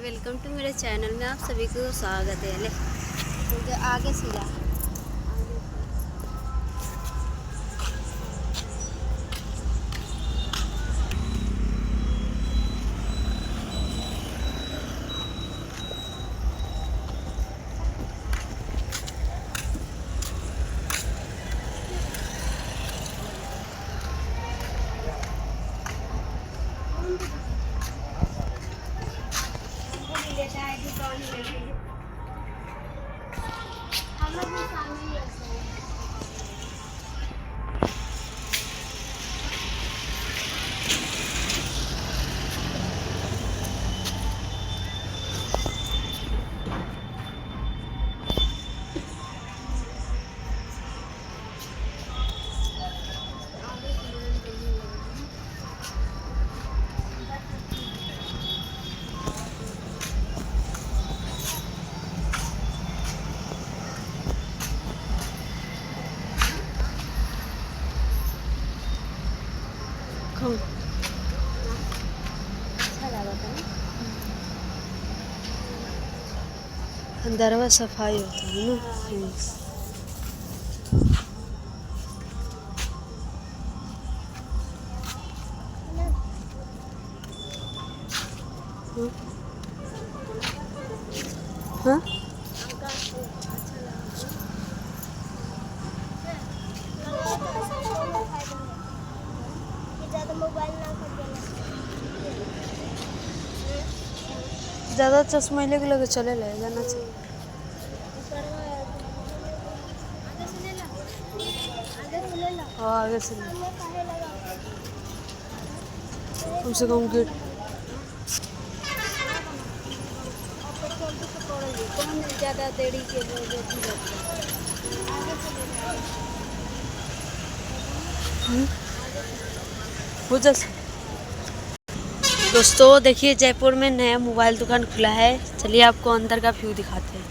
Welcome to मेरे channel में आप सभी को स्वागत है। ले मुझे आगे सीधा अंदर में सफाई होता है ना। हाँ ज़्यादा चश्मा लगे चले ले जाना चाहिए। हाँ आगे से कम से कम गेट ज़्यादा देरी के हो जैसे। दोस्तों देखिए जयपुर में नया मोबाइल दुकान खुला है, चलिए आपको अंदर का व्यू दिखाते हैं।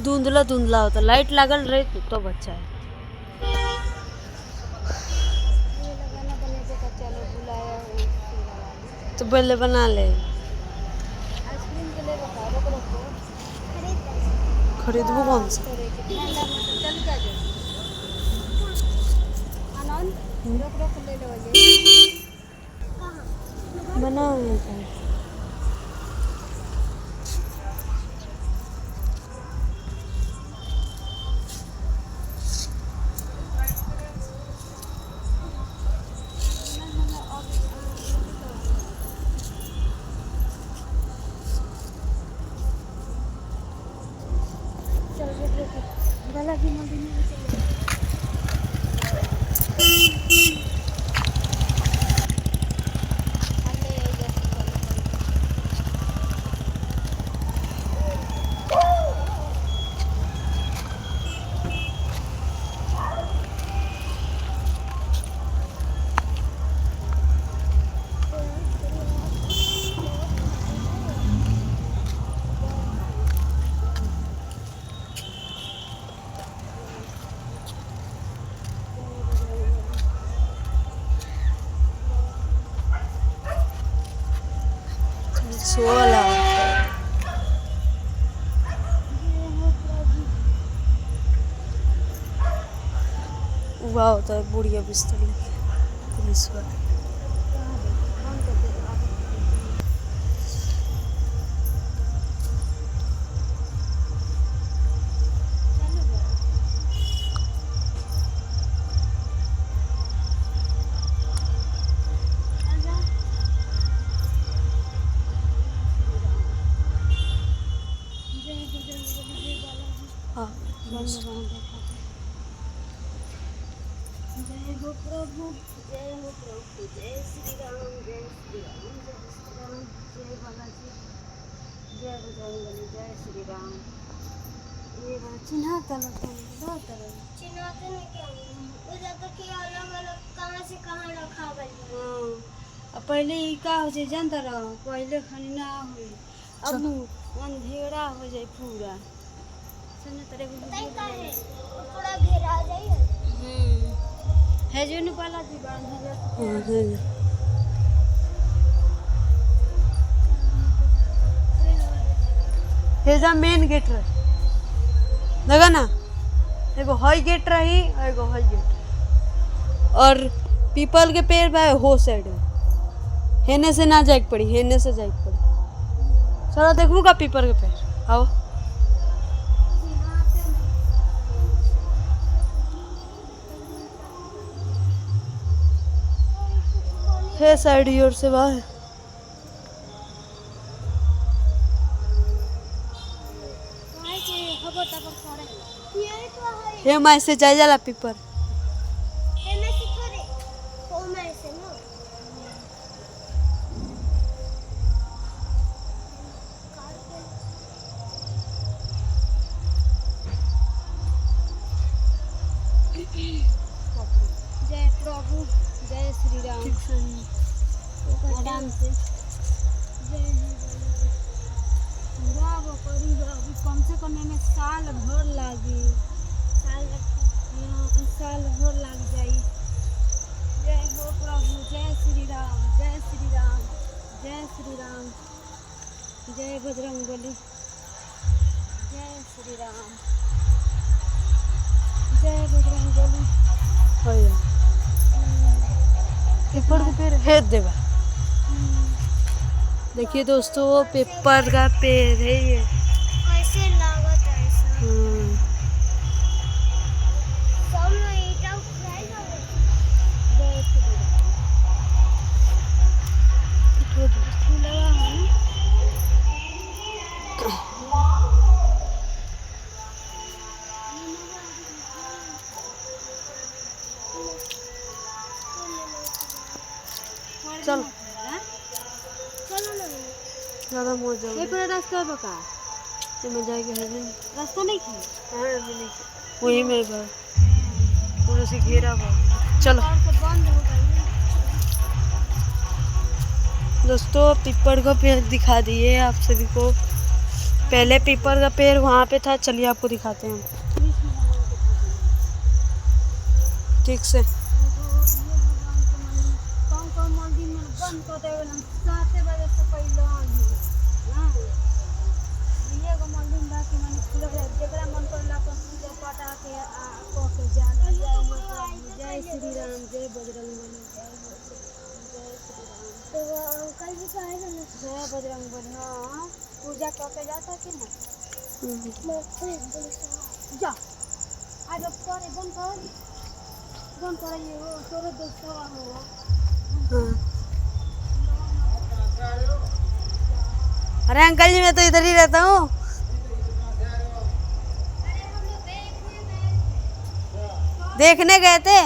धुंधला धुंधला होता, लाइट लागल रहे तो बच्चा है। तो पहले बना ले। खरीदबो कौन सा? बना सोला हुआ होता है बुढ़िया बिस्तर लेके पुलिस वाला। जय हो प्रभु, जय हो प्रभु, जय श्री राम, जय श्री राम, जय श्री राम, जय बालाजी, जय बजरंगबली, जय श्री राम। ये बात चिन्हा तलक दो तरह चिन्हाते नहीं क्या वो ज्यादा कि अलग अलग कहाँ से कहाँ रखा गया हां अब पहले ई का हो जाए जानता रह पहले खनी ना होई अब नु अंधेरा हो जाए पूरा समझ तरह को तय का है वो पूरा घेरा आ जाए है जो न पाला जी बांध है हेजा मेन गेट रहे लगा ना एगो हई गेट रही और एगो हई गेट और पीपल के पेड़ बा हो साइड में हेने से ना जाए पड़ी हेने से जाए पड़ी चलो देखू का पीपल के पेड़ आओ हे साइड योर से बाहर ये तो है हे मैं से जाए जाला पीपर ये मैं सिखरे ओ मैं से ना जय प्रभु जय श्री राम आराम से जय पूरा वो करी अभी कम से कम में साल भर लागी साल भर लग जाई जय हो प्रभु जय श्री राम जय श्री राम जय श्री राम जय बजरंगबली जय श्री राम जय बजरंगबली भैया पेपर के पेड़ है देवा देखिए दोस्तों पेपर का पेड़ है ये कैसे लागत है ऐसा सब में ईटा उठाई जावे चलो चलो ना ज़्यादा मौज ये पूरा रास्ता बका तो मैं जाएगी है नहीं रास्ता नहीं खे हाँ अभी नहीं वही में बा पूरा से घेरा बा चलो बंद हो गई दोस्तों पीपल का पेड़ दिखा दिए आप सभी को पहले पीपल का पेड़ वहाँ पे था चलिए आपको दिखाते हैं ठीक से बंद कर देवे हम 7 बजे से पहले आनी हां ये को मंदिर बा के माने खुले जेकरा मन करला अपन पूजा पाठ आके को के जाना जय श्री राम जय बजरंगबली जय श्री राम तो अंकल जी कहे ना जय बजरंगबली हां पूजा करके जाता कि ना जा आज पर बंद कर ये हो तोरे दोस्तों हो हां अरे अंकल जी मैं तो इधर ही रहता हूँ देखने गए थे